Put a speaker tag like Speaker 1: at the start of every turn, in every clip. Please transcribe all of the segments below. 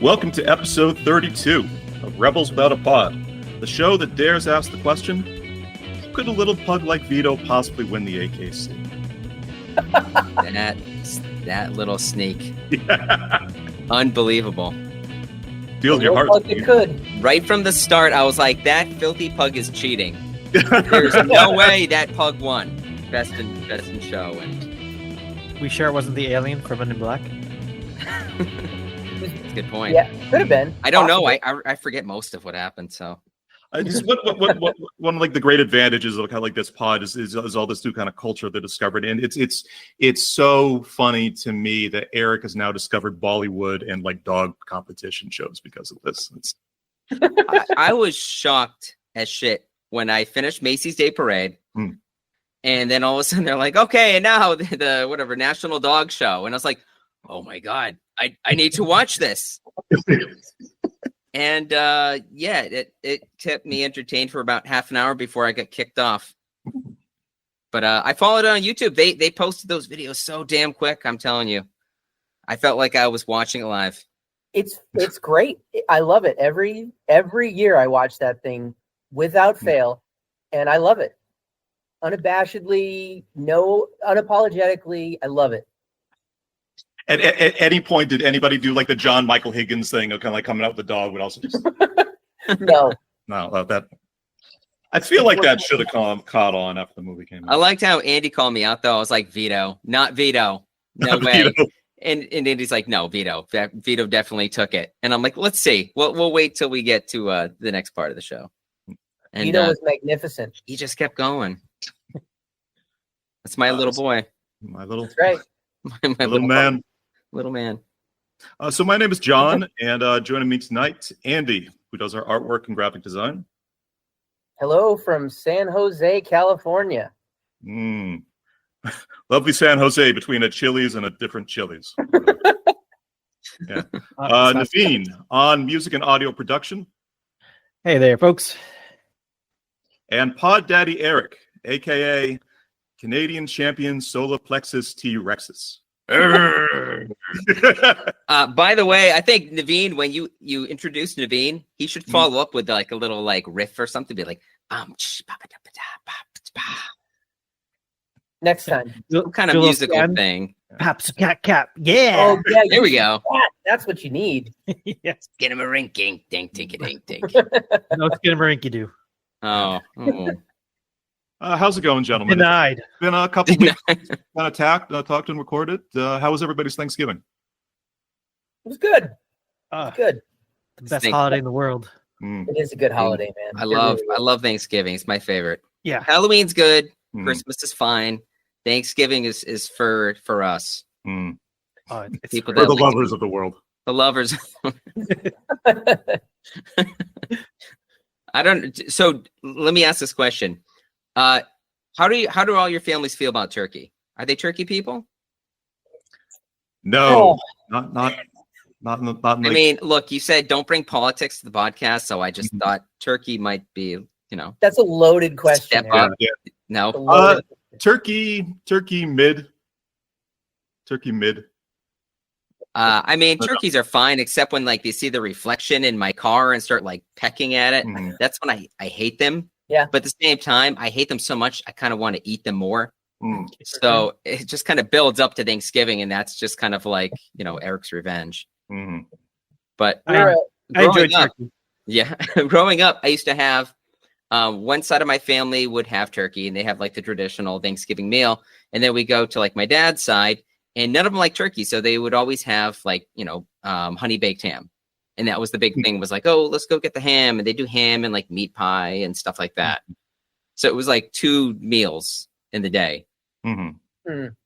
Speaker 1: Welcome to episode 32 of Rebels Without a Pod, the show that dares ask the question, how could a little pug like Vito possibly win the AKC?
Speaker 2: That little sneak.
Speaker 1: Yeah.
Speaker 2: Unbelievable.
Speaker 1: Feels your heart.
Speaker 3: It could.
Speaker 2: Right from the start, I was like, that filthy pug is cheating. There's no way that pug won. Best in show. And
Speaker 4: we sure it wasn't the alien from Men in Black?
Speaker 2: that's a good point.
Speaker 3: Yeah, could have been.
Speaker 2: I don't know. I forget most of what happened. So
Speaker 1: One of like the great advantages of kind of like this pod is all this new kind of culture they discovered, and it's so funny to me that Eric has now discovered Bollywood and like dog competition shows because of this.
Speaker 2: I was shocked as shit when I finished Macy's Day Parade, and then all of a sudden they're like, "Okay, and now the whatever National Dog Show," and I was like, "Oh my god, I need to watch this." And it kept me entertained for about half an hour before I got kicked off. But I followed it on YouTube. They posted those videos so damn quick. I'm telling you, I felt like I was watching it live.
Speaker 3: It's great. I love it. Every year I watch that thing without fail, and I love it. Unabashedly, unapologetically, I love it.
Speaker 1: At any point, did anybody do like the John Michael Higgins thing of kind of like coming out with the dog, but also just
Speaker 3: No.
Speaker 1: That I feel like that should have caught on after the movie came out.
Speaker 2: I liked how Andy called me out though. I was like, Vito, not Vito, no way.
Speaker 1: Vito.
Speaker 2: And Andy's like, no, Vito. Vito definitely took it. And I'm like, let's see. We'll wait till we get to the next part of the show. And
Speaker 3: Vito was magnificent.
Speaker 2: He just kept going. That's my little boy.
Speaker 1: That's
Speaker 3: right.
Speaker 1: my little man.
Speaker 2: Little man.
Speaker 1: So my name is John, and joining me tonight, Andy, who does our artwork and graphic design.
Speaker 3: Hello from San Jose, California.
Speaker 1: Lovely San Jose between a Chili's and a different Chili's. Yeah. Naveen on music and audio production.
Speaker 4: Hey there, folks.
Speaker 1: And Pod Daddy Eric, aka Canadian champion Solar Plexus T Rexus.
Speaker 2: By the way, I think Naveen, when you introduce Naveen, he should follow up with like a little like riff or something. Be like,
Speaker 3: next time.
Speaker 2: Some kind of musical thing.
Speaker 4: Pops cap. Yeah.
Speaker 3: Oh yeah.
Speaker 2: There we go.
Speaker 3: That's what you need.
Speaker 4: Yes.
Speaker 2: Get him a rinking, dink, dink, dink, dink.
Speaker 4: No, it's getting a rinky do.
Speaker 2: Oh.
Speaker 1: How's it going, gentlemen?
Speaker 4: Denied.
Speaker 1: Been a couple weeks kind of talked and recorded. How was everybody's Thanksgiving?
Speaker 3: It was good. Good.
Speaker 4: The best holiday in the world.
Speaker 3: It is a good holiday, man.
Speaker 2: I love Thanksgiving. It's my favorite.
Speaker 4: Yeah.
Speaker 2: Halloween's good. Christmas is fine. Thanksgiving is for us.
Speaker 4: It's
Speaker 2: People
Speaker 1: for the lovers of the world.
Speaker 2: The lovers. So let me ask this question. How do all your families feel about turkey? Are they turkey people?
Speaker 1: No, not.
Speaker 2: I mean, look, you said don't bring politics to the podcast, so I just thought turkey might be,
Speaker 3: That's a loaded question.
Speaker 2: Step up.
Speaker 1: Yeah.
Speaker 2: No.
Speaker 1: Turkey mid.
Speaker 2: I mean, turkeys are fine, except when like they see the reflection in my car and start like pecking at it. That's when I hate them.
Speaker 3: Yeah.
Speaker 2: But at the same time, I hate them so much, I kind of want to eat them more. So it just kind of builds up to Thanksgiving, and that's just kind of like, Eric's revenge. But
Speaker 4: I enjoy turkey.
Speaker 2: Yeah. Growing up, I used to have one side of my family would have turkey, and they have like the traditional Thanksgiving meal. And then we go to like my dad's side, and none of them like turkey. So they would always have like, honey baked ham. And that was the big thing, was like, oh, let's go get the ham. And they do ham and like meat pie and stuff like that. So it was like 2 meals in the day.
Speaker 1: Yeah,
Speaker 4: Can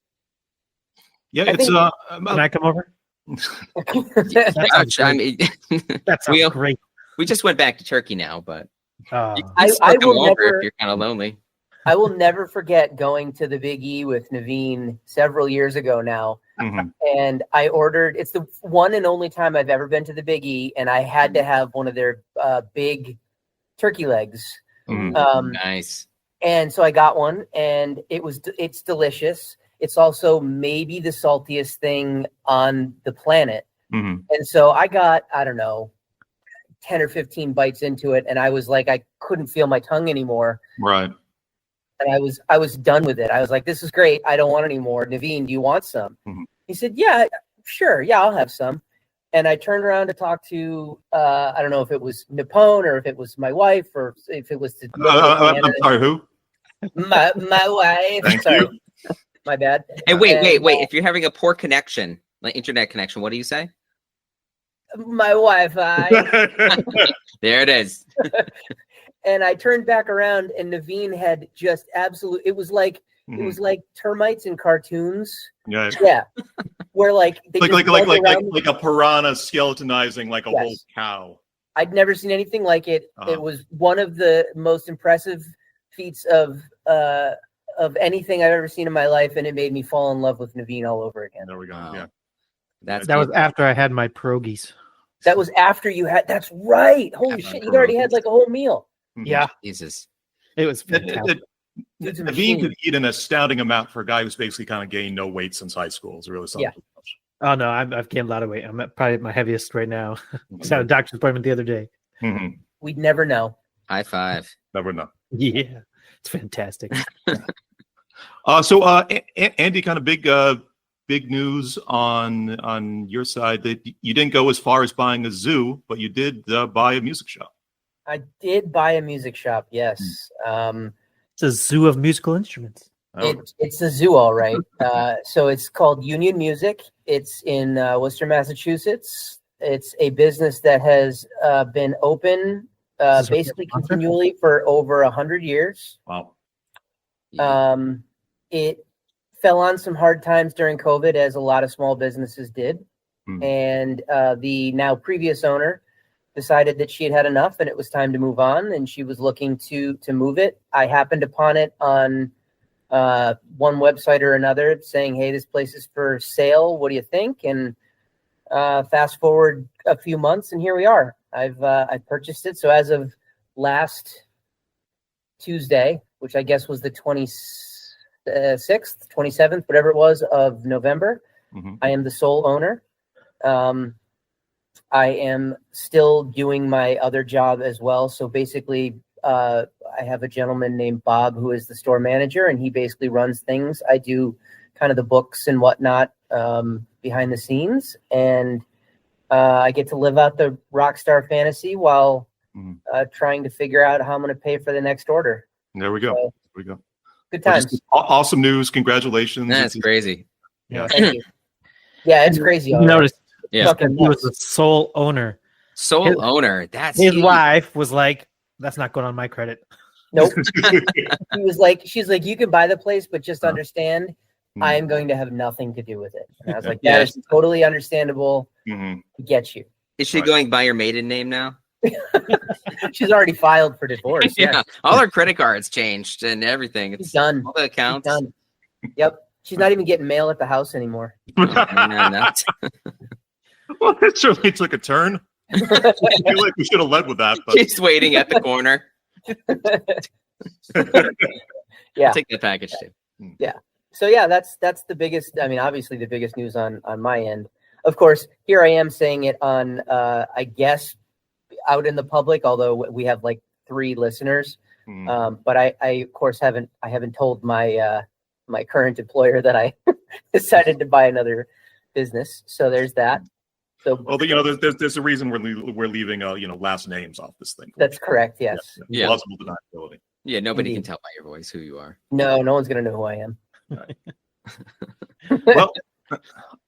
Speaker 4: I come over?
Speaker 3: That
Speaker 4: sounds great.
Speaker 2: We just went back to turkey now, but you
Speaker 3: I
Speaker 2: come
Speaker 3: will
Speaker 2: over
Speaker 3: never,
Speaker 2: if you're kind of lonely.
Speaker 3: I will never forget going to the Big E with Naveen several years ago now. And I ordered, it's the one and only time I've ever been to the Big E, and I had to have one of their big turkey legs.
Speaker 2: Nice.
Speaker 3: And so I got one, and it's delicious. It's also maybe the saltiest thing on the planet.
Speaker 1: Mhm.
Speaker 3: And so I got, I don't know, 10 or 15 bites into it, and I was like, I couldn't feel my tongue anymore.
Speaker 1: Right.
Speaker 3: And I was done with it. I was like, this is great. I don't want any more. Naveen, do you want some?
Speaker 1: Mhm.
Speaker 3: He said, yeah, sure. Yeah, I'll have some. And I turned around to talk to, I don't know if it was Nippon or if it was my wife or if it was
Speaker 1: I'm sorry, who?
Speaker 3: my wife.
Speaker 1: Thank
Speaker 3: Sorry,
Speaker 1: you.
Speaker 3: my bad.
Speaker 2: And wait.
Speaker 3: And,
Speaker 2: If you're having a poor connection, like internet connection, what do you say?
Speaker 3: My Wi-Fi.
Speaker 2: There it is.
Speaker 3: And I turned back around, and Naveen had just absolute. It was like termites in cartoons.
Speaker 1: Yeah.
Speaker 3: Yeah, where like they
Speaker 1: Like
Speaker 3: just
Speaker 1: like
Speaker 3: buzz around.
Speaker 1: a piranha skeletonizing like a
Speaker 3: Yes.
Speaker 1: whole cow.
Speaker 3: I'd never seen anything like it. It was one of the most impressive feats of anything I've ever seen in my life, and it made me fall in love with Naveen all over again.
Speaker 1: There we go.
Speaker 2: Wow.
Speaker 1: Yeah.
Speaker 4: That was after I had my pierogies.
Speaker 3: That was after you had. That's right. Holy
Speaker 2: Yeah,
Speaker 3: shit! You already had like a whole meal.
Speaker 1: Mhm.
Speaker 4: Yeah,
Speaker 2: Jesus.
Speaker 4: it was fantastic.
Speaker 3: Dude's a
Speaker 1: Naveen
Speaker 3: machine.
Speaker 1: could eat an astounding amount for a guy who's basically kind of gained no weight since high school. It's really something.
Speaker 4: Oh no, I've gained a lot of weight. I'm probably at my heaviest right now. Just had a doctor's appointment the other day.
Speaker 1: Mhm.
Speaker 3: We'd never know.
Speaker 2: High five.
Speaker 1: Never know.
Speaker 4: Yeah, it's fantastic.
Speaker 1: Andy, kind of big news on your side that you didn't go as far as buying a zoo, but you did buy a music shop.
Speaker 3: I did buy a music shop. Yes.
Speaker 4: It's a zoo of musical instruments.
Speaker 3: It's a zoo, all right. So it's called Union Music. It's in Worcester, Massachusetts. It's a business that has been open basically continually for over 100 years.
Speaker 1: Wow.
Speaker 3: It fell on some hard times during COVID, as a lot of small businesses did. And the now previous owner decided that she had had enough and it was time to move on, and she was looking to move it. I happened upon it on one website or another saying, hey, this place is for sale. What do you think? And fast forward a few months and here we are. I've purchased it. So as of last Tuesday, which I guess was the 26th, 27th, whatever it was, of November, I am the sole owner. I am still doing my other job as well. So basically, I have a gentleman named Bob who is the store manager, and he basically runs things. I do kind of the books and whatnot behind the scenes, and I get to live out the rock star fantasy while trying to figure out how I'm going to pay for the next order.
Speaker 1: There we go.
Speaker 3: So,
Speaker 1: there we go.
Speaker 3: Good times.
Speaker 1: Awesome news. Congratulations.
Speaker 2: That's crazy.
Speaker 1: Yeah.
Speaker 3: Thank you. Yeah, it's crazy.
Speaker 4: You
Speaker 3: all right.
Speaker 4: noticed
Speaker 2: Yeah.
Speaker 3: Fucking
Speaker 4: he was
Speaker 3: nuts.
Speaker 4: the sole owner.
Speaker 2: Sole owner. That's
Speaker 4: His
Speaker 2: huge.
Speaker 4: wife was like, "That's not going on my credit."
Speaker 3: Nope. She's like, you can buy the place, but just understand, I am going to have nothing to do with it. And I was like, that is totally understandable. Get you.
Speaker 2: Is she going by your maiden name now?
Speaker 3: She's already filed for divorce.
Speaker 2: Yeah.
Speaker 3: Yeah.
Speaker 2: All her credit cards changed and everything.
Speaker 3: She's
Speaker 2: It's
Speaker 3: done.
Speaker 2: all the
Speaker 3: She's
Speaker 2: accounts.
Speaker 3: done. Yep. She's not even getting mail at the house anymore.
Speaker 2: No.
Speaker 1: Well, it certainly took a turn. I feel like we should have led with that. But
Speaker 2: She's waiting at the corner.
Speaker 3: Yeah.
Speaker 2: I'll take the package too.
Speaker 3: So yeah, that's the biggest. I mean, obviously the biggest news on my end. Of course, here I am saying it on, I guess, out in the public. Although we have like 3 listeners, but I of course haven't told my my current employer that I decided to buy another business. So there's that. So
Speaker 1: well, there's a reason we're leaving last names off this thing.
Speaker 3: that's correct. Yes.
Speaker 2: Yeah.
Speaker 1: Plausible deniability.
Speaker 2: Yeah, nobody
Speaker 3: Indeed.
Speaker 2: can tell by your voice who you are.
Speaker 3: No one's gonna know who I am.
Speaker 1: Well,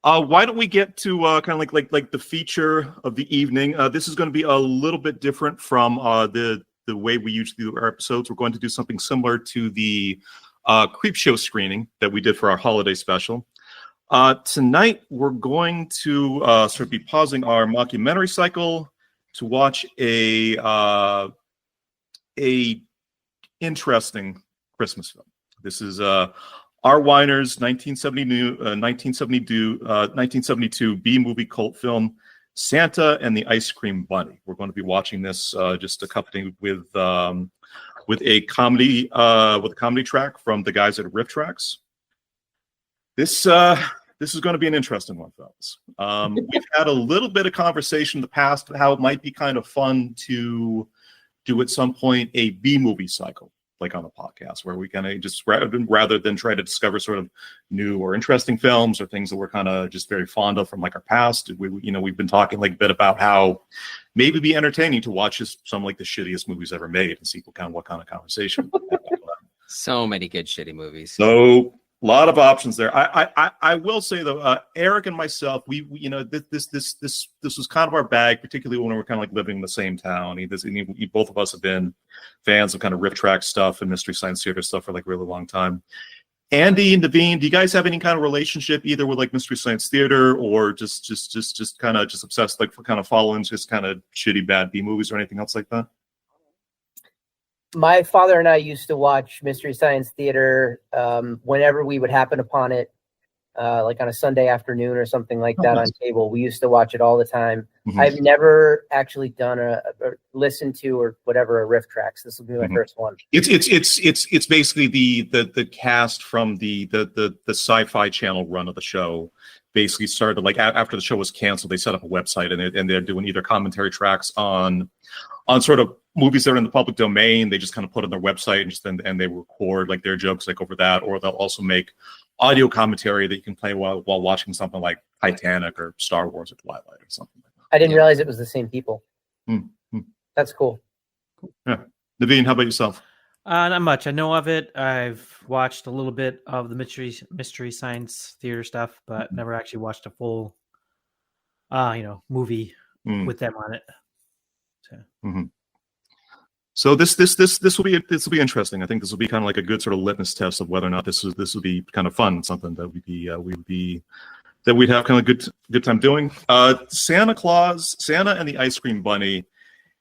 Speaker 1: why don't we get to kind of like the feature of the evening? This is going to be a little bit different from the way we usually do our episodes. We're going to do something similar to the Creep Show screening that we did for our holiday special. Tonight, we're going to sort of be pausing our mockumentary cycle to watch a interesting Christmas film. This is R. Weiner's 1972 B-movie cult film, Santa and the Ice Cream Bunny. We're going to be watching this just accompanied with a comedy track from the guys at Riff Tracks. This this is going to be an interesting one, fellas. We've had a little bit of conversation in the past how it might be kind of fun to do at some point a B movie cycle, like on the podcast, where we kind of just rather than try to discover sort of new or interesting films or things that we're kind of just very fond of from like our past. We've been talking like a bit about how maybe be entertaining to watch just some like the shittiest movies ever made and see what kind of conversation.
Speaker 2: So many good shitty movies.
Speaker 1: So a lot of options there. I will say though, Eric and myself, we this was kind of our bag, particularly when we were kind of like living in the same town. Both of us have been fans of kind of riff track stuff and Mystery Science Theater stuff for like a really long time. Andy and Naveen, do you guys have any kind of relationship either with like Mystery Science Theater or just kind of just obsessed like for kind of following just kind of shitty bad B movies or anything else like that?
Speaker 3: My father and I used to watch Mystery Science Theater whenever we would happen upon it, like on a Sunday afternoon or something like that on cable. We used to watch it all the time. Mm-hmm. I've never actually done a listened to or whatever a riff tracks. This will be my first one.
Speaker 1: It's basically the cast from the Sci-Fi Channel run of the show. Basically started like after the show was canceled, they set up a website and they're doing either commentary tracks on sort of movies that are in the public domain. They just kind of put on their website and they record like their jokes like over that, or they'll also make audio commentary that you can play while watching something like Titanic or Star Wars or Twilight or something like that.
Speaker 3: I didn't realize it was the same people.
Speaker 1: Mm-hmm.
Speaker 3: That's cool.
Speaker 1: Yeah. Naveen, how about yourself?
Speaker 4: Not much. I know of it. I've watched a little bit of the mystery science theater stuff, but never actually watched a full, movie with them on it.
Speaker 1: So this will be interesting. I think this will be kind of like a good sort of litmus test of whether or not this will be kind of fun, something that we'd have kind of good time doing. Santa and the Ice Cream Bunny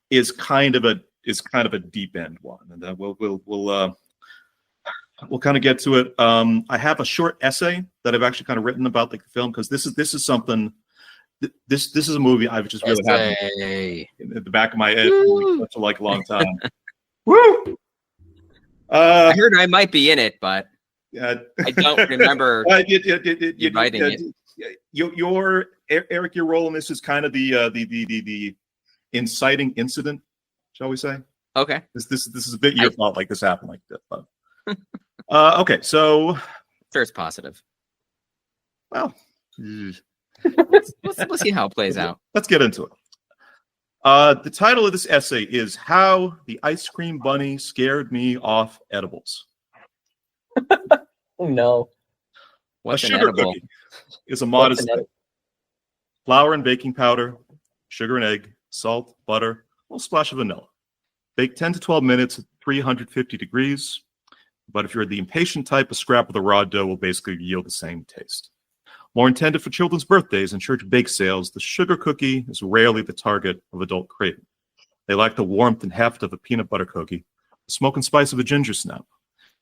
Speaker 1: is kind of a deep end one, and we'll kind of get to it. I have a short essay that I've actually kind of written about like the film, because this is something. This is a movie I've just really had in the back of my head for such a long time. Woo!
Speaker 2: I heard I might be in it, but I don't remember writing it.
Speaker 1: Eric, your role in this is kind of the inciting incident, shall we say?
Speaker 2: Okay.
Speaker 1: This is a bit your fault. Like this happened like that. But okay, so
Speaker 2: first positive.
Speaker 1: Well.
Speaker 2: We'll see how it plays out.
Speaker 1: Let's get into it. The title of this essay is How the Ice Cream Bunny Scared Me Off Edibles.
Speaker 3: Oh, no.
Speaker 2: What's
Speaker 1: a sugar cookie is a modest thing. Flour and baking powder, sugar and egg, salt, butter, a little splash of vanilla. Bake 10 to 12 minutes at 350 degrees. But if you're the impatient type, a scrap of the raw dough will basically yield the same taste. More intended for children's birthdays and church bake sales, the sugar cookie is rarely the target of adult craving. They lack the warmth and heft of a peanut butter cookie, the smoke and spice of a ginger snap,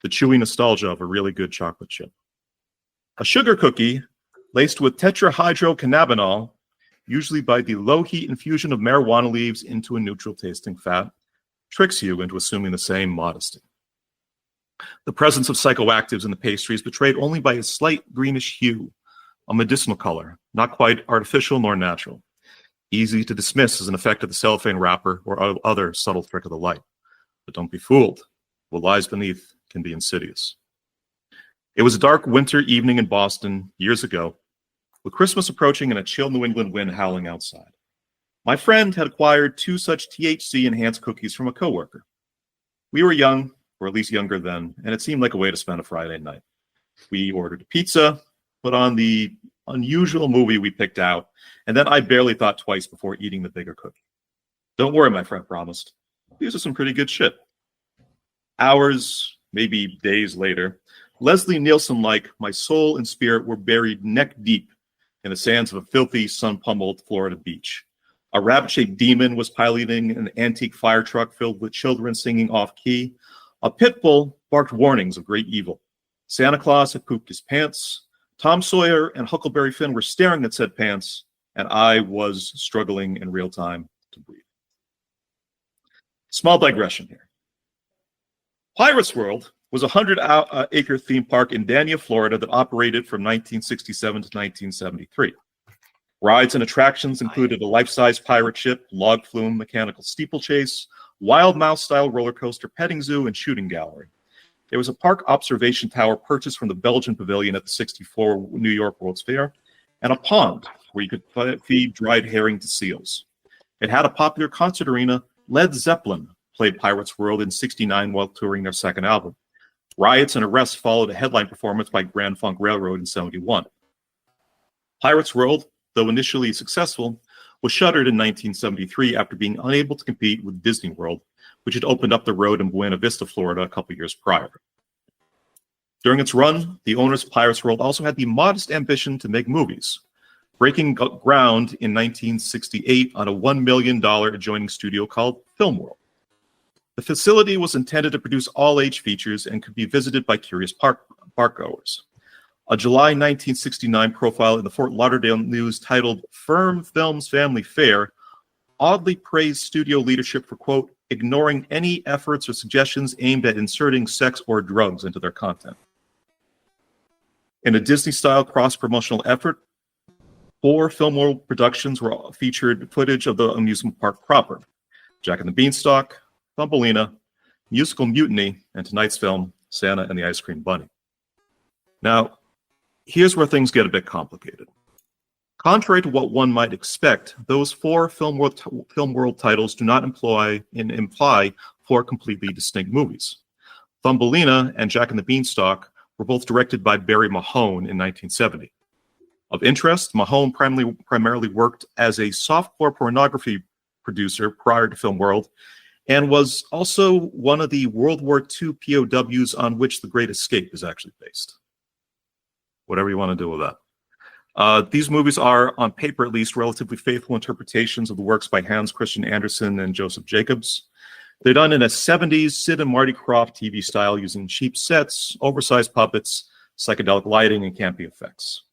Speaker 1: the chewy nostalgia of a really good chocolate chip. A sugar cookie laced with tetrahydrocannabinol, usually by the low heat infusion of marijuana leaves into a neutral tasting fat, tricks you into assuming the same modesty. The presence of psychoactives in the pastry is betrayed only by a slight greenish hue, a medicinal color, not quite artificial nor natural, easy to dismiss as an effect of the cellophane wrapper or other subtle trick of the light. But don't be fooled. What lies beneath can be insidious. It was a dark winter evening in Boston years ago, with Christmas approaching and a chill New England wind howling outside. My friend had acquired 2 such THC-enhanced cookies from a coworker. We were young, or at least younger then, and it seemed like a way to spend a Friday night. We ordered a pizza, put on the unusual movie we picked out, and then I barely thought twice before eating the bigger cookie. Don't worry, my friend promised. These are some pretty good shit. Hours, maybe days later, Leslie Nielsen-like, my soul and spirit were buried neck deep in the sands of a filthy, sun-pummeled Florida beach. A rabbit-shaped demon was piloting an antique fire truck filled with children singing off-key. A pit bull barked warnings of great evil. Santa Claus had pooped his pants. Tom Sawyer and Huckleberry Finn were staring at said pants, and I was struggling in real time to breathe. Small digression here. Pirates World was a 100-acre theme park in Dania, Florida that operated from 1967 to 1973. Rides and attractions included a life-size pirate ship, log flume, mechanical steeplechase, wild mouse-style roller coaster, petting zoo, and shooting gallery. There was a park observation tower purchased from the Belgian pavilion at the '64 New York World's Fair, and a pond where you could feed dried herring to seals. It had a popular concert arena. Led Zeppelin played Pirates World in '69 while touring their second album. Riots and arrests followed a headline performance by Grand Funk Railroad in '71. Pirates World, though initially successful, was shuttered in 1973 after being unable to compete with Disney World, which had opened up the road in Buena Vista, Florida, a couple years prior. During its run, the owners of Pirates World also had the modest ambition to make movies, breaking ground in 1968 on a $1 million adjoining studio called Film World. The facility was intended to produce all-age features and could be visited by curious parkgoers. A July 1969 profile in the Fort Lauderdale News titled "Firm Films Family Fare" oddly praised studio leadership for, quote, ignoring any efforts or suggestions aimed at inserting sex or drugs into their content. In a Disney-style cross-promotional effort, 4 Film World productions were featured footage of the amusement park proper: Jack and the Beanstalk, Thumbelina, Musical Mutiny, and tonight's film, Santa and the Ice Cream Bunny. Now, here's where things get a bit complicated. Contrary to what one might expect, those 4 Film World titles do not imply 4 completely distinct movies. Thumbelina and Jack and the Beanstalk were both directed by Barry Mahone in 1970. Of interest, Mahone primarily worked as a softcore pornography producer prior to Film World, and was also one of the World War II POWs on which The Great Escape is actually based. Whatever you want to do with that. These movies are, on paper at least, relatively faithful interpretations of the works by Hans Christian Andersen and Joseph Jacobs. They're done in a 70s Sid and Marty Krofft TV style using cheap sets, oversized puppets, psychedelic lighting, and campy effects.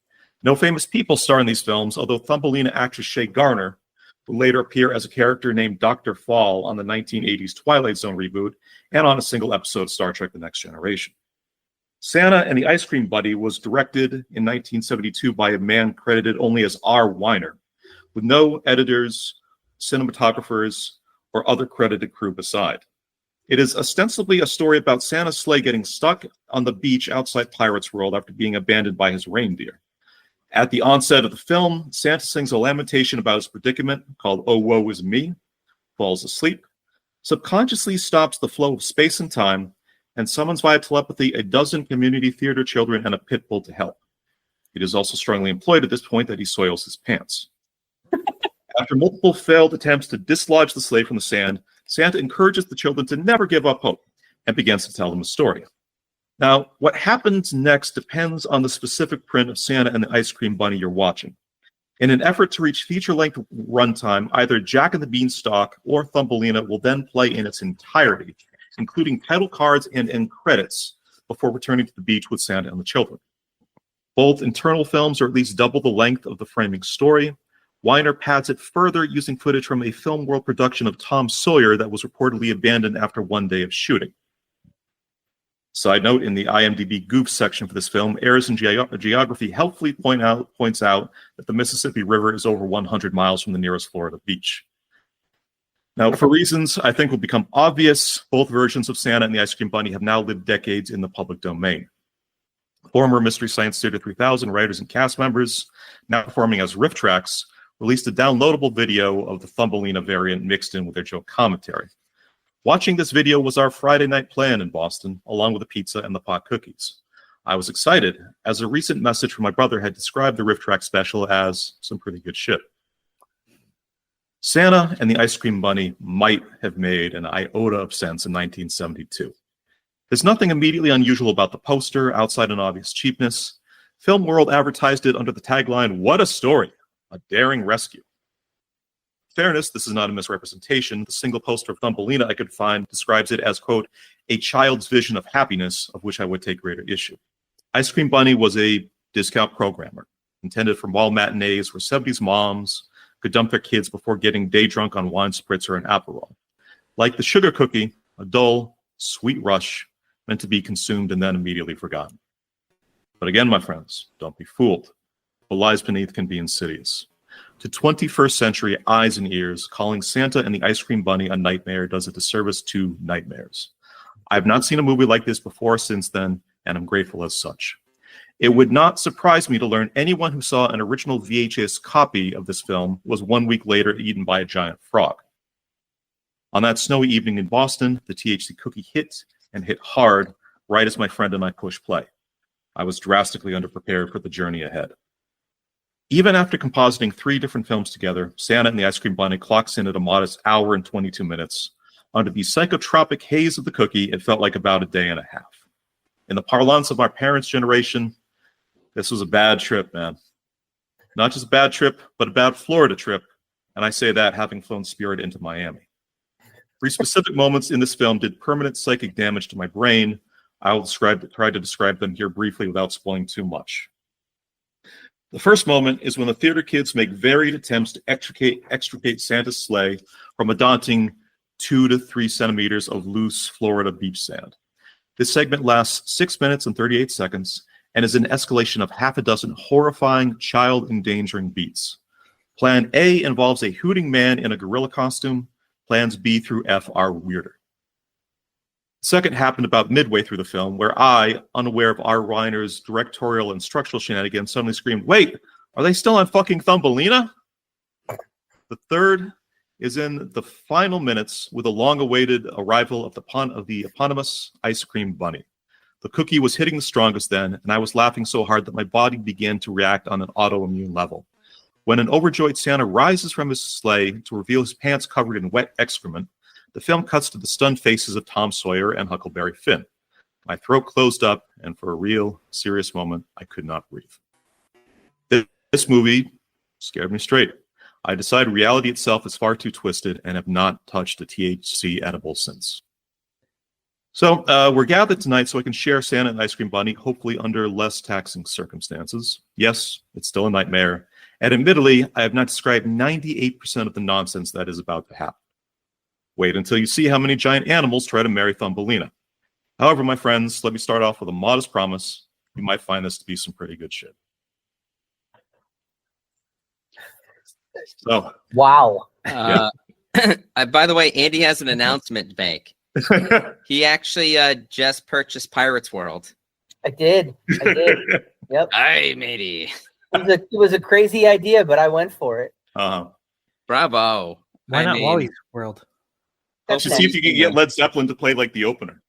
Speaker 1: No famous people star in these films, although Thumbelina actress Shay Garner would later appear as a character named Dr. Fall on the 1980s Twilight Zone reboot and on a single episode of Star Trek The Next Generation. Santa and the Ice Cream Bunny was directed in 1972 by a man credited only as R. Weiner, with no editors, cinematographers, or other credited crew beside. It is ostensibly a story about Santa's sleigh getting stuck on the beach outside Pirates World after being abandoned by his reindeer. At the onset of the film, Santa sings a lamentation about his predicament called "Oh, Woe Is Me," falls asleep, subconsciously stops the flow of space and time, and summons via telepathy a dozen community theater children and a pit bull to help. It is also strongly employed at this point that he soils his pants. After multiple failed attempts to dislodge the sleigh from the sand, Santa encourages the children to never give up hope and begins to tell them a story. Now, what happens next depends on the specific print of Santa and the Ice Cream Bunny you're watching. In an effort to reach feature-length runtime, either Jack and the Beanstalk or Thumbelina will then play in its entirety, including title cards and end credits, before returning to the beach with Santa and the children. Both internal films are at least double the length of the framing story. Weiner pads it further using footage from a Film World production of Tom Sawyer that was reportedly abandoned after one day of shooting. Side note, in the IMDb Goof section for this film, Errors in Geography helpfully points out that the Mississippi River is over 100 miles from the nearest Florida beach. Now, for reasons I think will become obvious, both versions of Santa and the Ice Cream Bunny have now lived decades in the public domain. Former Mystery Science Theater 3000 writers and cast members, now performing as riff tracks, released a downloadable video of the Thumbelina variant mixed in with their joke commentary. Watching this video was our Friday night plan in Boston, along with a pizza and the pot cookies. I was excited, as a recent message from my brother had described the riff track special as some pretty good shit. Santa and the Ice Cream Bunny might have made an iota of sense in 1972. There's nothing immediately unusual about the poster, outside an obvious cheapness. Film World advertised it under the tagline, "What a story, a daring rescue." Fairness, this is not a misrepresentation. The single poster of Thumbelina I could find describes it as, quote, a child's vision of happiness, of which I would take greater issue. Ice Cream Bunny was a discount programmer, intended for mall matinees where 70s moms could dump their kids before getting day drunk on wine spritzer and Aperol. Like the Sugar Cookie, a dull, sweet rush meant to be consumed and then immediately forgotten. But again, my friends, don't be fooled. The lies beneath can be insidious. To 21st century eyes and ears, calling Santa and the Ice Cream Bunny a nightmare does a disservice to nightmares. I have not seen a movie like this before or since then, and I'm grateful as such. It would not surprise me to learn anyone who saw an original VHS copy of this film was 1 week later eaten by a giant frog. On that snowy evening in Boston, the THC cookie hit and hit hard right as my friend and I pushed play. I was drastically underprepared for the journey ahead. Even after compositing 3 different films together, Santa and the Ice Cream Bunny clocks in at a modest hour and 22 minutes. Under the psychotropic haze of the cookie, it felt like about a day and a half. In the parlance of our parents' generation, this was a bad trip, man. Not just a bad trip, but a bad Florida trip. And I say that having flown Spirit into Miami. 3 specific moments in this film did permanent psychic damage to my brain. I will try to describe them here briefly without spoiling too much. The first moment is when the theater kids make varied attempts to extricate Santa's sleigh from a daunting 2 to 3 centimeters of loose Florida beach sand. This segment lasts 6 minutes and 38 seconds and is an escalation of half a dozen horrifying, child-endangering beats. Plan A involves a hooting man in a gorilla costume. Plans B through F are weirder. Second happened about midway through the film, where I, unaware of R. Reiner's directorial and structural shenanigans, suddenly screamed, "Wait, are they still on fucking Thumbelina?" The third is in the final minutes with the long-awaited arrival of the eponymous Ice Cream Bunny. The cookie was hitting the strongest then, and I was laughing so hard that my body began to react on an autoimmune level. When an overjoyed Santa rises from his sleigh to reveal his pants covered in wet excrement, the film cuts to the stunned faces of Tom Sawyer and Huckleberry Finn. My throat closed up, and for a real, serious moment, I could not breathe. This movie scared me straight. I decided reality itself is far too twisted and have not touched a THC edible since. So we're gathered tonight so I can share Santa and Ice Cream Bunny, hopefully under less taxing circumstances. Yes, it's still a nightmare. And admittedly, I have not described 98% of the nonsense that is about to happen. Wait until you see how many giant animals try to marry Thumbelina. However, my friends, let me start off with a modest promise. You might find this to be some pretty good shit. So,
Speaker 3: wow.
Speaker 2: By the way, Andy has an announcement to make. He actually just purchased Pirates World.
Speaker 3: I did. Yep.
Speaker 2: Aye, matey.
Speaker 3: It was a crazy idea, but I went for it.
Speaker 2: Bravo.
Speaker 4: Why not Wally's World?
Speaker 1: You should see if you can get Led Zeppelin to play like the opener.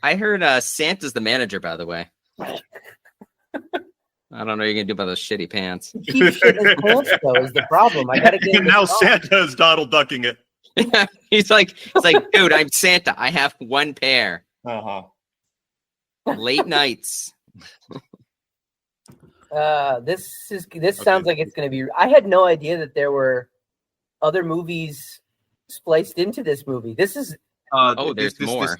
Speaker 2: I heard Santa's the manager, by the way. I don't know what you're gonna do about those shitty pants.
Speaker 3: He shit his pants, though, is the problem. I gotta get
Speaker 1: and now Santa is Donald ducking it.
Speaker 2: He's like, dude, I'm Santa. I have one pair. Late nights.
Speaker 3: This sounds like it's gonna be. I had no idea that there were other movies spliced into this movie. This is
Speaker 2: there's more.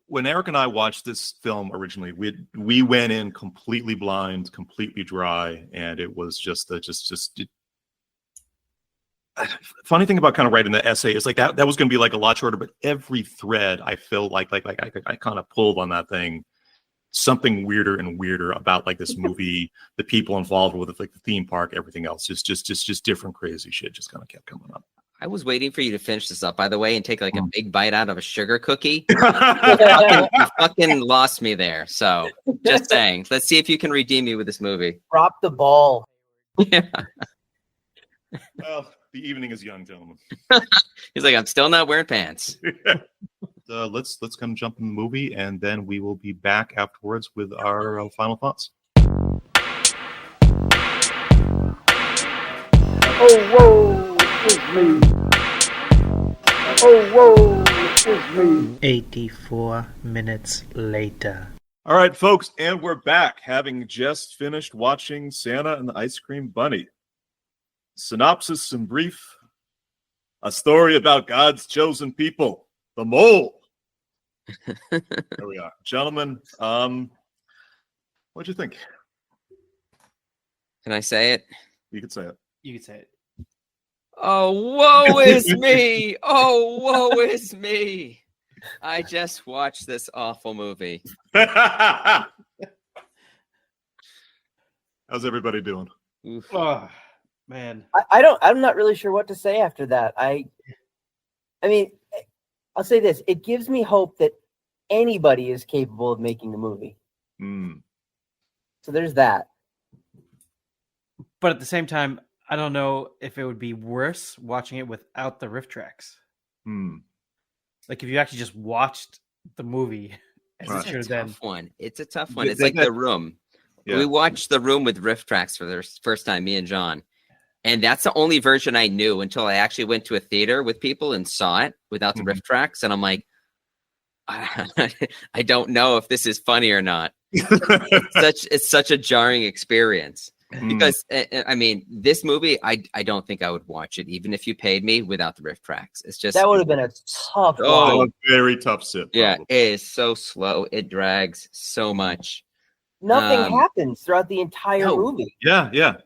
Speaker 1: When Eric and I watched this film originally, we went in completely blind, completely dry, and it was just funny thing about kind of writing the essay is like that was going to be like a lot shorter, but every thread I feel like I kind of pulled on that thing. Something weirder and weirder about like this movie, the people involved with it, like the theme park, everything else, just different crazy shit just kind of kept coming up.
Speaker 2: I was waiting for you to finish this up, by the way, and take like a big bite out of a sugar cookie. You fucking lost me there. So just saying, let's see if you can redeem me with this movie.
Speaker 3: Drop the ball.
Speaker 2: Yeah.
Speaker 1: Well, the evening is young, gentlemen.
Speaker 2: He's like, I'm still not wearing pants.
Speaker 1: Let's kind of jump in the movie, and then we will be back afterwards with our final thoughts.
Speaker 5: Oh, whoa, it's me. Oh, whoa, it's me.
Speaker 4: 84 minutes later.
Speaker 1: All right, folks, and we're back, having just finished watching Santa and the Ice Cream Bunny. Synopsis in brief: a story about God's chosen people, the mole. There we are. Gentlemen, what'd you think?
Speaker 2: Can I say it?
Speaker 1: You could say it.
Speaker 4: You could say it.
Speaker 2: Oh, woe is me! Oh, woe is me! I just watched this awful movie.
Speaker 1: How's everybody doing?
Speaker 2: Oof.
Speaker 4: Oh, man.
Speaker 3: I'm not really sure what to say after that. I mean, I'll say this. It gives me hope that anybody is capable of making a movie.
Speaker 1: Mm.
Speaker 3: So there's that.
Speaker 4: But at the same time, I don't know if it would be worse watching it without the riff tracks.
Speaker 1: Mm.
Speaker 4: Like if you actually just watched the movie as
Speaker 1: Right.
Speaker 4: it should
Speaker 2: It's
Speaker 4: have
Speaker 2: a
Speaker 4: been.
Speaker 2: tough one. It's a tough one. It's
Speaker 1: They
Speaker 2: like
Speaker 1: got-
Speaker 2: The Room.
Speaker 1: Yeah.
Speaker 2: We watched The Room with riff tracks for the first time, me and John. And that's the only version I knew until I actually went to a theater with people and saw it without the riff tracks. And I'm like, I don't know if this is funny or not. It's such a jarring experience. Because I mean, this movie, I don't think I would watch it, even if you paid me without the riff tracks. It's just
Speaker 3: That would have been a tough
Speaker 2: Oh,
Speaker 3: watch.
Speaker 1: a very tough sit.
Speaker 2: yeah,
Speaker 1: probably.
Speaker 2: it is so slow. It drags so much.
Speaker 3: Nothing happens throughout the entire
Speaker 2: no.
Speaker 3: movie.
Speaker 1: Yeah.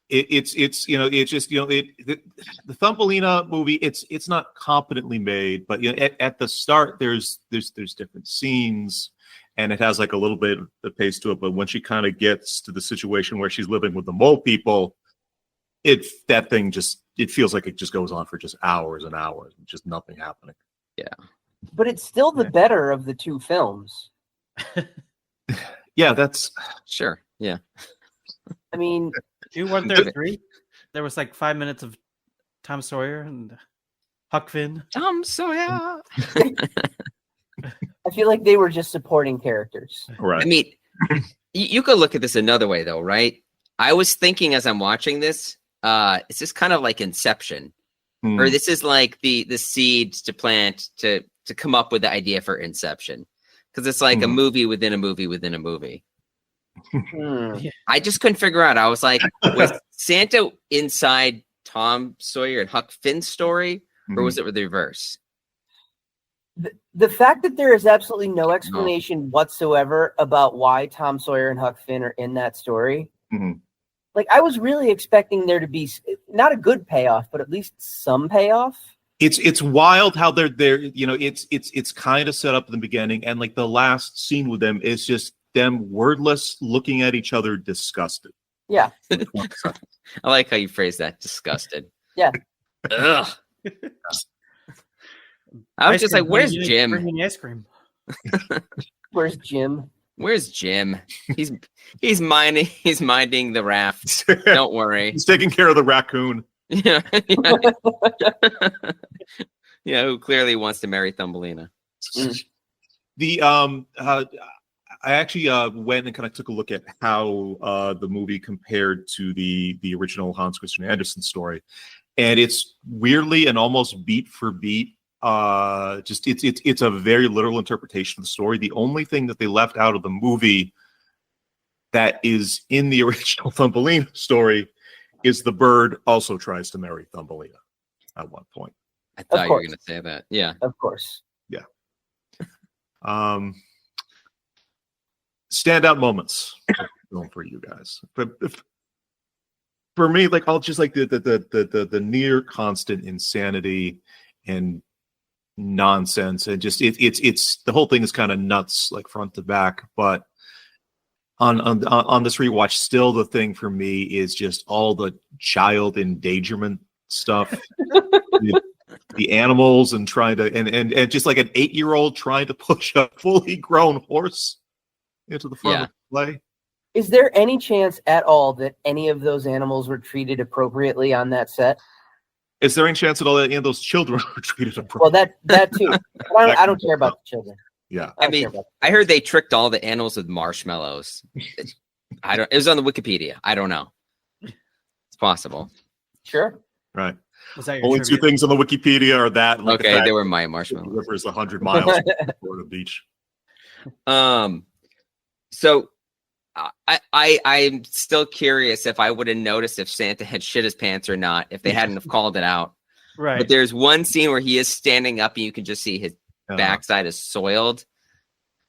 Speaker 1: It's just the Thumbelina movie. It's not competently made, but at the start there's different scenes, and it has like a little bit of pace to it. But when she kind of gets to the situation where she's living with the mole people, it feels like it just goes on for just hours and hours, just nothing happening.
Speaker 3: But it's still the better of the two films.
Speaker 1: Yeah, that's
Speaker 2: Sure. Yeah.
Speaker 3: I mean,
Speaker 4: Weren't there 3? There was like 5 minutes of Tom Sawyer and Huck Finn.
Speaker 2: Tom Sawyer.
Speaker 3: I feel like they were just supporting characters.
Speaker 1: right.
Speaker 2: I mean, you could look at this another way, though, right? I was thinking as I'm watching this, it's just kind of like Inception, or this is like the seeds to plant to come up with the idea for Inception, because it's like a movie within a movie within a movie. I just couldn't figure out. I was like, was Santa inside Tom Sawyer and Huck Finn's story, or was it the reverse?
Speaker 3: The fact that there is absolutely no explanation whatsoever about why Tom Sawyer and Huck Finn are in that story. Like, I was really expecting there to be not a good payoff, but at least some payoff.
Speaker 1: It's wild how they're there. It's kind of set up in the beginning, and like the last scene with them is just them wordless, looking at each other, disgusted.
Speaker 3: Yeah.
Speaker 2: I like how you phrase that. Disgusted.
Speaker 3: Yeah.
Speaker 2: Ugh. I was just like, "Where's Jim?
Speaker 4: Bring me ice cream."
Speaker 3: Where's Jim?
Speaker 2: Where's Jim? He's minding the raft. Don't worry.
Speaker 1: He's taking care of the raccoon.
Speaker 2: Yeah. Yeah, who clearly wants to marry Thumbelina.
Speaker 1: The I actually went and kind of took a look at how the movie compared to the original Hans Christian Andersen story, and it's weirdly and almost beat for beat. Just it's a very literal interpretation of the story. The only thing that they left out of the movie that is in the original Thumbelina story is the bird also tries to marry Thumbelina at one point.
Speaker 2: I thought you were going to say that. Yeah.
Speaker 3: Of course.
Speaker 1: Yeah. Standout moments going for you guys. But for me, like I'll just like the near constant insanity and nonsense, and just it's the whole thing is kind of nuts, like front to back. But on this rewatch, still the thing for me is just all the child endangerment stuff. The animals and trying to and just like an 8-year-old trying to push a fully grown horse into the front of the play.
Speaker 3: Is there any chance at all that any of those animals were treated appropriately on that set?
Speaker 1: Is there any chance at all that any of those children were treated appropriately?
Speaker 3: Well, that too. I don't care about the children.
Speaker 1: Yeah.
Speaker 2: I mean, I heard they tricked all the animals with marshmallows. It was on the Wikipedia. I don't know. It's possible.
Speaker 3: Sure.
Speaker 1: Right.
Speaker 4: Was that your
Speaker 1: Only
Speaker 4: trivia?
Speaker 1: 2 things on the Wikipedia are that. And like
Speaker 2: Okay,
Speaker 1: the fact
Speaker 2: they were my
Speaker 1: that the
Speaker 2: marshmallows.
Speaker 1: river is 100 miles from Florida Beach.
Speaker 2: So I'm still curious if I would have noticed if Santa had shit his pants or not, if they hadn't have called it out.
Speaker 4: Right.
Speaker 2: But there's one scene where he is standing up and you can just see his backside is soiled,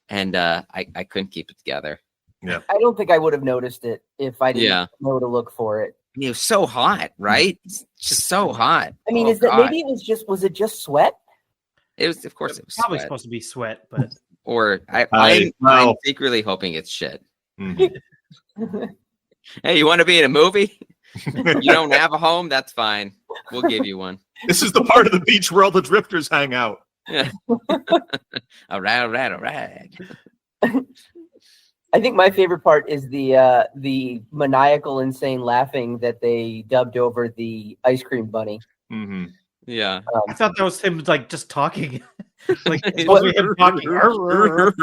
Speaker 2: and I couldn't keep it together.
Speaker 3: I don't think I would have noticed it if I didn't know to look for it.
Speaker 2: And it was so hot, right? It's just so hot.
Speaker 3: I mean,
Speaker 2: Oh,
Speaker 3: is that
Speaker 2: God.
Speaker 3: maybe was it just sweat?
Speaker 2: It was, of course, it was
Speaker 4: Probably
Speaker 2: sweat.
Speaker 4: supposed to be sweat, but
Speaker 2: Or
Speaker 1: I
Speaker 2: I'm
Speaker 1: know.
Speaker 2: secretly hoping it's shit.
Speaker 1: Mhm.
Speaker 2: Hey, you want to be in a movie? You don't have a home? That's fine. We'll give you one.
Speaker 1: This is the part of the beach where all the drifters hang out.
Speaker 2: Yeah. All right, all right, all right.
Speaker 3: I think my favorite part is the maniacal, insane laughing that they dubbed over the ice cream bunny.
Speaker 1: Hmm.
Speaker 2: Yeah.
Speaker 4: I thought that was him like just talking. Like it's
Speaker 2: What-
Speaker 4: supposed to be him talking.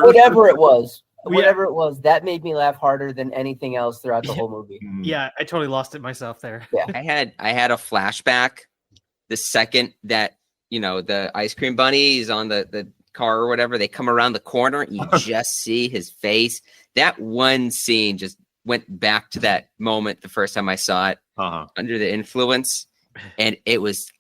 Speaker 3: Whatever it was,
Speaker 4: Yeah.
Speaker 3: whatever it was, that made me laugh harder than anything else throughout the whole movie.
Speaker 4: Yeah, I totally lost it myself there.
Speaker 2: I had a flashback the second that the ice cream bunny is on the car or whatever. They come around the corner and you just see his face. That one scene just went back to that moment the first time I saw it under the influence. And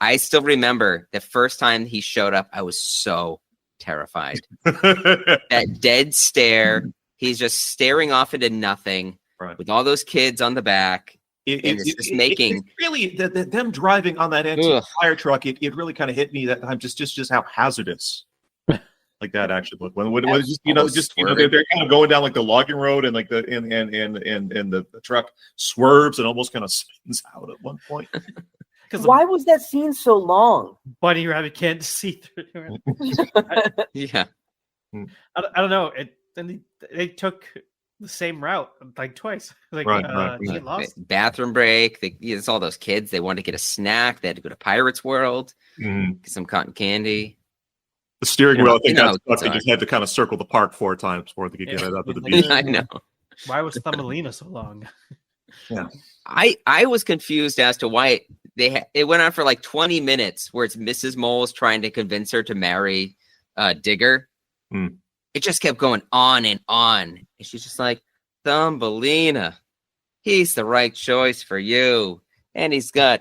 Speaker 2: I still remember the first time he showed up, I was so terrified. That dead stare. He's just staring off into nothing with all those kids on the back. It's
Speaker 1: really them driving on that antique fire truck. It really kind of hit me that time. Just how hazardous like that actually looked. When they're kind of going down like the logging road and like the truck swerves and almost kind of spins out at one point.
Speaker 3: Why was that scene so long?
Speaker 4: Bunny Rabbit can't see through.
Speaker 2: Yeah.
Speaker 4: I don't know. Then they took the same route like twice. Like get lost.
Speaker 2: Bathroom break. It's all those kids. They wanted to get a snack. They had to go to Pirates World, get some cotton candy.
Speaker 1: The steering wheel. I think they just had to kind of circle the park 4 times before they could get it up to the beach.
Speaker 2: I know.
Speaker 4: Why was Thumbelina so long?
Speaker 1: Yeah.
Speaker 2: I was confused as to why it went on for like 20 minutes where it's Mrs. Moles trying to convince her to marry Digger. It just kept going on and on. And she's just like, Thumbelina, he's the right choice for you. And he's been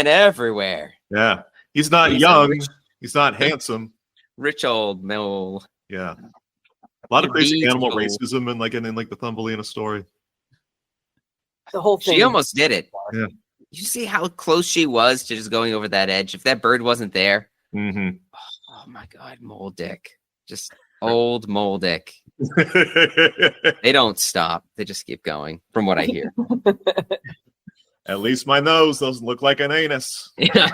Speaker 2: everywhere.
Speaker 1: Yeah. He's not young. He's not handsome.
Speaker 2: Rich old mole.
Speaker 1: Yeah. A lot of crazy animal racism in the Thumbelina story.
Speaker 3: The whole thing.
Speaker 2: She almost did it.
Speaker 1: Yeah.
Speaker 2: You see how close she was to just going over that edge? If that bird wasn't there.
Speaker 1: Mm-hmm.
Speaker 2: Oh my God, mole dick. Just old mole dick. They don't stop. They just keep going, from what I hear.
Speaker 1: At least my nose doesn't look like an anus.
Speaker 2: Yeah.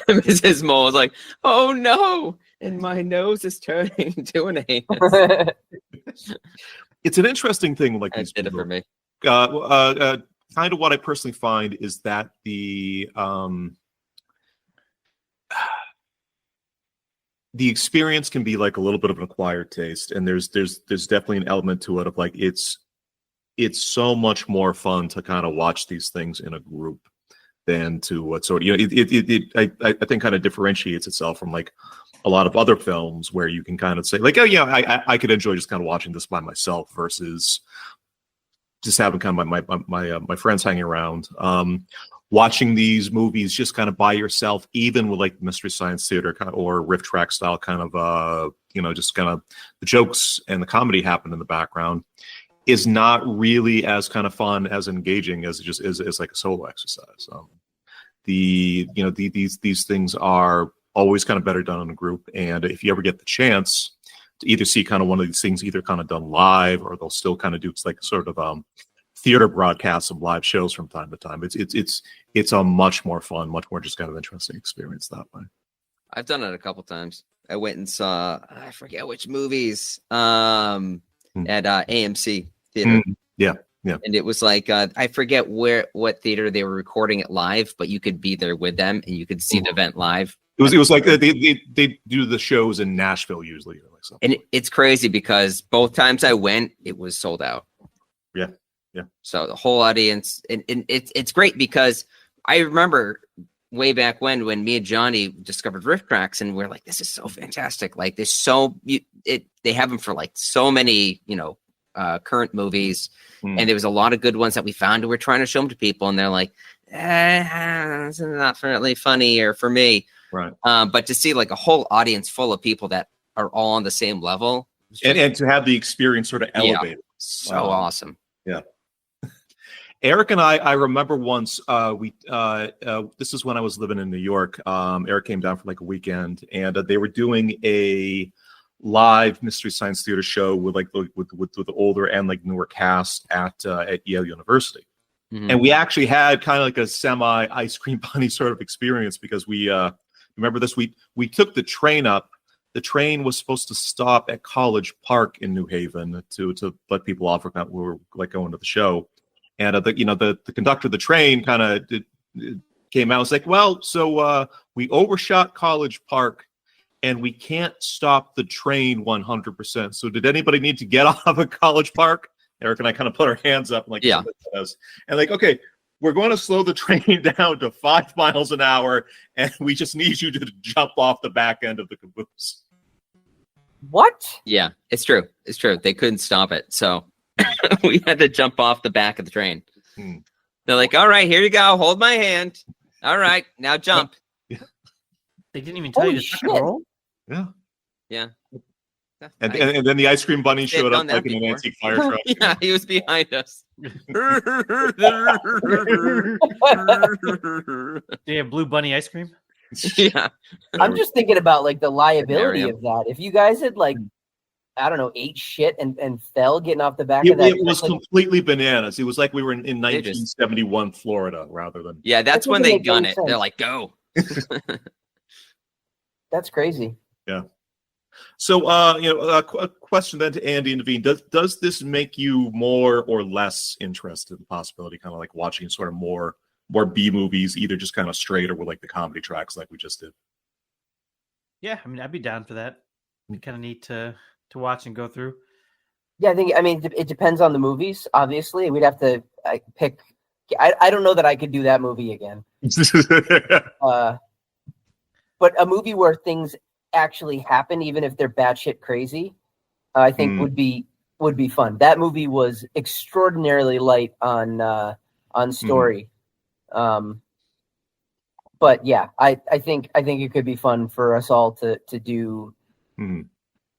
Speaker 2: Mrs. Mole is like, oh no, and my nose is turning into an anus.
Speaker 1: It's an interesting thing. Like
Speaker 2: that did it for me.
Speaker 1: Kind of what I personally find is that the experience can be like a little bit of an acquired taste, and there's definitely an element to it of like it's so much more fun to kind of watch these things in a group than to what sort of I think kind of differentiates itself from like a lot of other films where you can kind of say like, oh yeah, I could enjoy just kind of watching this by myself versus just having kind of my friends hanging around. Watching these movies just kind of by yourself, even with like Mystery Science Theater kind of, or riff track style kind of just kind of the jokes and the comedy happen in the background, is not really as kind of fun, as engaging as it just is like a solo exercise. These things are always kind of better done in a group, and if you ever get the chance to either see kind of one of these things either kind of done live, or they'll still kind of do like sort of theater broadcasts of live shows from time to time. It's a much more fun, much more just kind of interesting experience that way.
Speaker 2: I've done it a couple times. I went and saw, I forget which movies, at AMC Theater.
Speaker 1: Yeah.
Speaker 2: And it was like, I forget what theater they were recording it live, but you could be there with them and you could see the event live.
Speaker 1: It was like they do the shows in Nashville usually. Or like something.
Speaker 2: And it's crazy because both times I went, it was sold out.
Speaker 1: Yeah.
Speaker 2: So the whole audience, and it's great because I remember way back when me and Johnny discovered riff tracks, and we're like, this is so fantastic. Like they have them for like so many, current movies. And there was a lot of good ones that we found, and we're trying to show them to people, and they're like, it's not really funny or for me.
Speaker 1: Right.
Speaker 2: But to see like a whole audience full of people that are all on the same level.
Speaker 1: And to have the experience sort of elevated.
Speaker 2: So awesome.
Speaker 1: Yeah. Eric and I remember once this is when I was living in New York. Eric came down for like a weekend, and they were doing a live Mystery Science Theater show with the older and like newer cast at Yale University.
Speaker 2: Mhm.
Speaker 1: And we actually had kind of like a semi ice cream bunny sort of experience, because we remember this. We took the train up. The train was supposed to stop at College Park in New Haven to let people off. We were like going to the show, and the conductor of the train kind of came out and was like, "Well, so we overshot College Park, and we can't stop the train 100%. So did anybody need to get off of College Park?" Eric and I kind of put our hands up and like,
Speaker 2: Yeah.
Speaker 1: And like, okay, we're going to slow the train down to 5 miles an hour, and we just need you to jump off the back end of the caboose.
Speaker 3: What?
Speaker 2: Yeah, it's true. It's true. They couldn't stop it, so we had to jump off the back of the train.
Speaker 1: Hmm.
Speaker 2: They're like, "All right, here you go. Hold my hand. All right, now jump."
Speaker 4: They didn't even tell you
Speaker 3: Holy
Speaker 4: to second
Speaker 3: shit.
Speaker 4: roll.
Speaker 1: Yeah.
Speaker 2: Yeah.
Speaker 1: And then the ice cream bunny showed
Speaker 2: done
Speaker 1: up
Speaker 2: that
Speaker 1: like in an
Speaker 2: before.
Speaker 1: antique fire truck.
Speaker 2: Yeah, he was behind us.
Speaker 4: Do you have blue bunny ice cream?
Speaker 2: Yeah.
Speaker 3: I'm just thinking about like the liability
Speaker 2: Scenario.
Speaker 3: of that. If you guys had like, I don't know, ate shit and fell getting off the back
Speaker 1: It,
Speaker 3: of that,
Speaker 1: it was
Speaker 3: like,
Speaker 1: completely bananas. It was like we were in
Speaker 2: They just-
Speaker 1: 1971 Florida rather than.
Speaker 2: Yeah, that's
Speaker 3: That
Speaker 2: when
Speaker 3: doesn't
Speaker 2: they
Speaker 3: make
Speaker 2: gun
Speaker 3: any
Speaker 2: it. They're
Speaker 3: sense.
Speaker 2: like, "Go."
Speaker 3: that's crazy.
Speaker 1: So, a question then to Andy and Naveen: Does this make you more or less interested in the possibility, kind of like watching sort of more B movies, either just kind of straight or with like the comedy tracks like we just did?
Speaker 4: Yeah, I mean, I'd be down for that. It'd be kind of neat to watch and go through.
Speaker 3: Yeah, I mean, it depends on the movies. Obviously, we'd have to pick. I don't know that I could do that movie again. But a movie where things actually happen, even if they're batshit crazy, I think would be fun. That movie was extraordinarily light on story. But yeah, I think it could be fun for us all to do to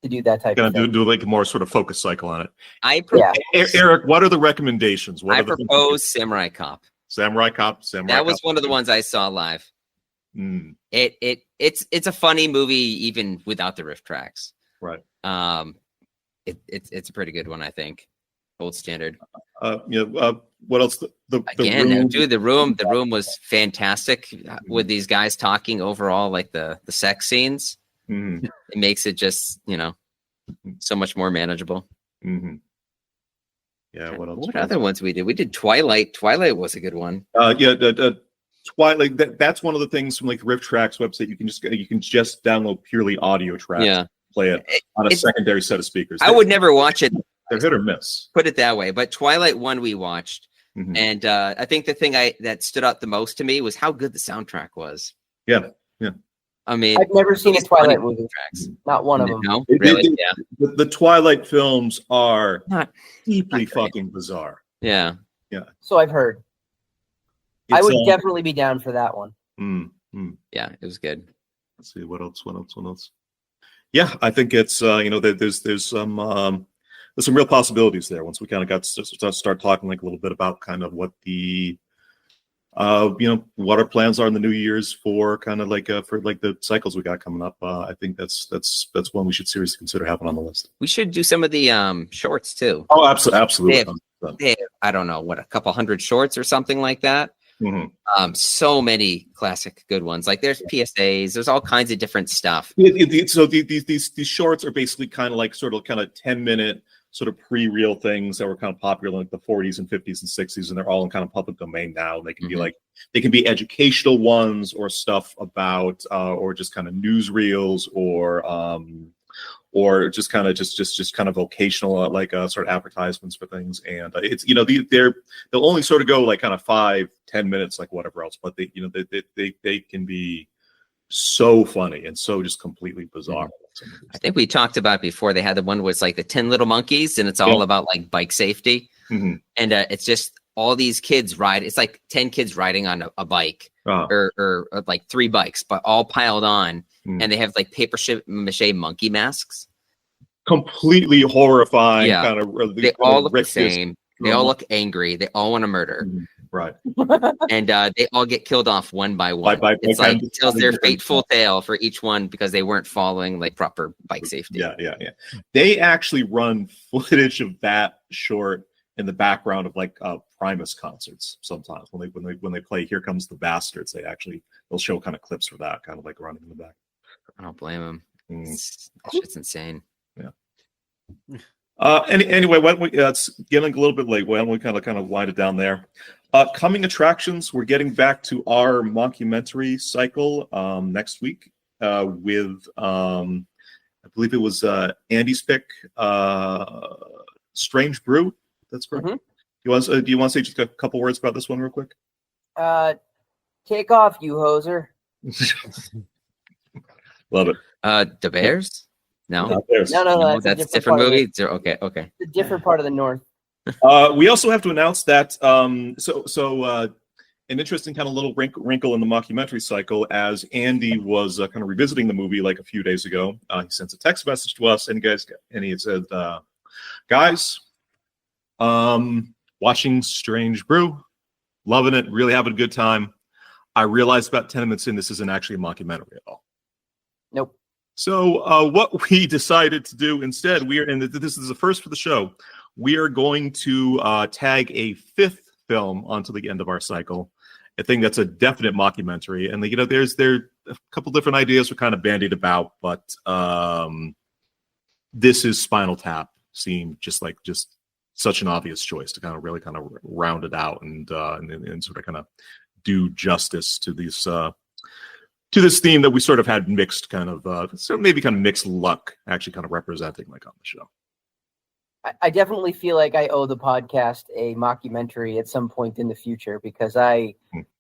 Speaker 3: do that type
Speaker 1: Gonna
Speaker 3: of thing.
Speaker 1: do like a more sort of focus cycle on it.
Speaker 2: I
Speaker 3: Yeah.
Speaker 1: Eric, what are the recommendations? What
Speaker 2: I
Speaker 1: are the things-
Speaker 2: propose Samurai Cop.
Speaker 1: Samurai Cop.
Speaker 2: That was one of the ones I saw live.
Speaker 1: Mm,
Speaker 2: It's a funny movie even without the riff tracks.
Speaker 1: right.
Speaker 2: It's a pretty good one, I think. Gold standard.
Speaker 1: What else? The
Speaker 2: Again,
Speaker 1: room.
Speaker 2: dude, the room was fantastic with these guys talking overall, like the sex scenes.
Speaker 1: Mhm,
Speaker 2: It makes it just, so much more manageable.
Speaker 1: mhm. Yeah. What else?
Speaker 2: What other ones we did? We did Twilight. Twilight was a good one.
Speaker 1: Twilight. That's one of the things from like the Riff Tracks website. You can just download purely audio tracks.
Speaker 2: Yeah.
Speaker 1: Play it on a
Speaker 2: It's-
Speaker 1: secondary set of speakers.
Speaker 2: I would never watch it,
Speaker 1: They're hit or miss.
Speaker 2: put it that way. But Twilight 1 we watched.
Speaker 1: Mhm.
Speaker 2: And I think the thing that stood out the most to me was how good the soundtrack was.
Speaker 1: Yeah.
Speaker 2: I mean,
Speaker 3: I've never seen a
Speaker 2: these funny
Speaker 3: Twilight movie.
Speaker 2: tracks.
Speaker 3: Not one of them.
Speaker 2: No,
Speaker 1: They-
Speaker 2: really?
Speaker 1: they-
Speaker 2: Yeah.
Speaker 1: The Twilight films are
Speaker 2: Not-
Speaker 1: deeply
Speaker 2: not great.
Speaker 1: fucking bizarre.
Speaker 2: Yeah.
Speaker 3: So I've heard. I
Speaker 1: It's,
Speaker 3: would definitely be down for that one.
Speaker 2: Yeah, it was good.
Speaker 1: Let's see what else. Yeah, I think it's there's some real possibilities there once we kind of got to start talking like a little bit about kind of what the what our plans are in the New Year's for kind of like for like the cycles we got coming up. I think that's one we should seriously consider having on the list.
Speaker 2: We should do some of the shorts too.
Speaker 1: Oh, absolutely.
Speaker 2: They have, I don't know, a couple hundred shorts or something like that.
Speaker 1: Mhm.
Speaker 2: So many classic good ones. Like there's PSAs, there's all kinds of different stuff.
Speaker 1: So these shorts are basically kind of 10-minute sort of pre-reel things that were kind of popular in like the 40s and 50s and 60s, and they're all in kind of public domain now. They can be they can be educational ones or stuff about or just kind of newsreels or just kind of vocational sort of advertisements for things. And it's they'll only sort of go like kind of 5-10 minutes like whatever else, but they can be so funny and so just completely bizarre.
Speaker 2: I think we talked about before. They had the one where it's like the 10 Little Monkeys, and it's all about like bike safety.
Speaker 1: Mhm.
Speaker 2: And it's just all these kids ride. It's like 10 kids riding on a bike or like 3 bikes, but all piled on. And they have like paper mache monkey masks.
Speaker 1: Completely horrifying.
Speaker 2: Yeah.
Speaker 1: Kind of
Speaker 2: They all look the same. They all look angry. They all want to murder.
Speaker 1: Right.
Speaker 2: And they all get killed off one by one.
Speaker 1: By
Speaker 2: It's like it tells their
Speaker 1: different-
Speaker 2: fateful tale for each one because they weren't following like proper bike safety.
Speaker 1: Yeah. They actually run footage of that short in the background of like Primus concerts sometimes when they play Here Comes the Bastards. They'll show kind of clips for that, kind of like running in the back.
Speaker 2: I don't blame them.
Speaker 1: Mm.
Speaker 2: That shit's insane.
Speaker 1: Anyway, why don't we? It's getting a little bit late. Why don't we kind of wind it down there? Coming attractions. We're getting back to our mockumentary cycle next week with I believe it was Andy's pick, Strange Brew. That's correct.
Speaker 3: Mm-hmm.
Speaker 1: Do you want to say just a couple words about this one real quick?
Speaker 3: Take off, you hoser.
Speaker 1: Love it.
Speaker 2: The Bears? No,
Speaker 1: Not theirs.
Speaker 3: No,
Speaker 2: that's a different
Speaker 3: part of
Speaker 2: movie. Okay.
Speaker 3: It's a different part of the North.
Speaker 1: We also have to announce that an interesting kind of little wrinkle in the mockumentary cycle, as Andy was kind of revisiting the movie like a few days ago. He sent a text message to us, and he had said, "Guys, watching Strange Brew, loving it, really having a good time. I realized about 10 minutes in, this isn't actually a mockumentary at all."
Speaker 3: Nope.
Speaker 1: So what we decided to do instead, and this is the first for the show, we are going to tag a fifth film onto the end of our cycle. I think that's a definite mockumentary. And there a couple different ideas we're kind of bandied about, but this is Spinal Tap. Seemed just such an obvious choice to kind of really kind of round it out and sort of kind of do justice to these to this theme that we sort of had mixed kind of maybe kind of mixed luck actually kind of representing like on the show.
Speaker 3: I definitely feel like I owe the podcast a mockumentary at some point in the future because I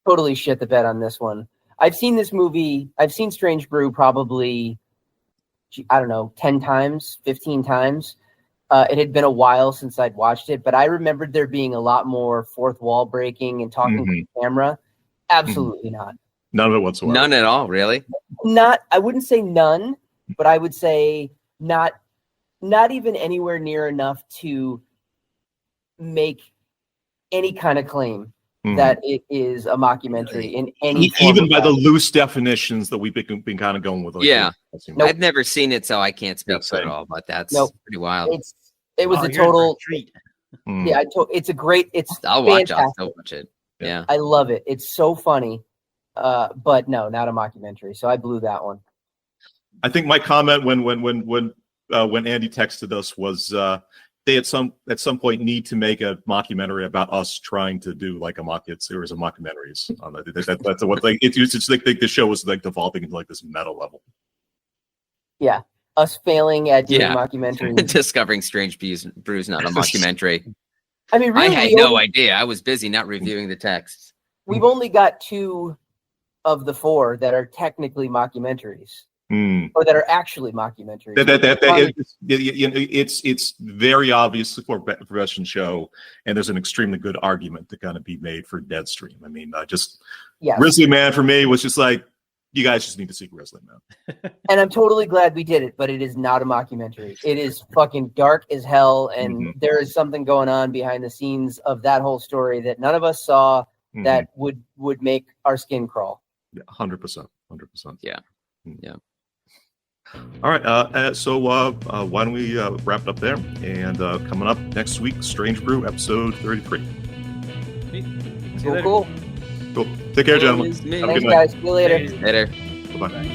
Speaker 3: totally shit the bed on this one. I've seen this movie. I've seen Strange Brew probably, 10 times, 15 times. It had been a while since I'd watched it, but I remembered there being a lot more fourth wall breaking and talking to the camera. Absolutely not.
Speaker 1: None of it whatsoever.
Speaker 2: None at all, really?
Speaker 3: Not, I wouldn't say none, but I would say not even anywhere near enough to make any kind of claim that it is a mockumentary in any
Speaker 1: even by the loose definitions that we've been kind of going with.
Speaker 3: Nope.
Speaker 2: I've never seen it, so I can't speak to it at all, but that's pretty wild.
Speaker 3: It was a total
Speaker 4: treat.
Speaker 3: Yeah, it's a great.
Speaker 2: I'll watch it. Yeah,
Speaker 3: I love it. It's so funny, but no, not a mockumentary. So I blew that one.
Speaker 1: I think my comment when Andy texted us was they at some point need to make a mockumentary about us trying to do like a series of mockumentaries. That's what like it's just like the show was like devolving into like this meta level.
Speaker 3: Yeah, us failing at doing mockumentaries.
Speaker 2: Discovering Strange Brew's not a mockumentary.
Speaker 3: I mean, really,
Speaker 2: I had no idea. I was busy not reviewing the texts.
Speaker 3: We've only got 2 of the 4 that are technically mockumentaries. Or that are actually mockumentaries.
Speaker 1: It's very obvious for a profession show, and there's an extremely good argument to kind of be made for Deadstream. I mean, Grizzly Man for me was just like, you guys just need to see Grizzly Man.
Speaker 3: And I'm totally glad we did it, but it is not a mockumentary. It is fucking dark as hell, and there is something going on behind the scenes of that whole story that none of us saw that would make our skin crawl.
Speaker 1: Yeah, 100%.
Speaker 2: Yeah.
Speaker 1: All right, so why don't we wrap it up there? And coming up next week, Strange Brew, episode 33.
Speaker 3: Cool.
Speaker 1: Take care, gentlemen.
Speaker 3: Thanks, guys. See you later.
Speaker 2: Later.
Speaker 1: Bye-bye.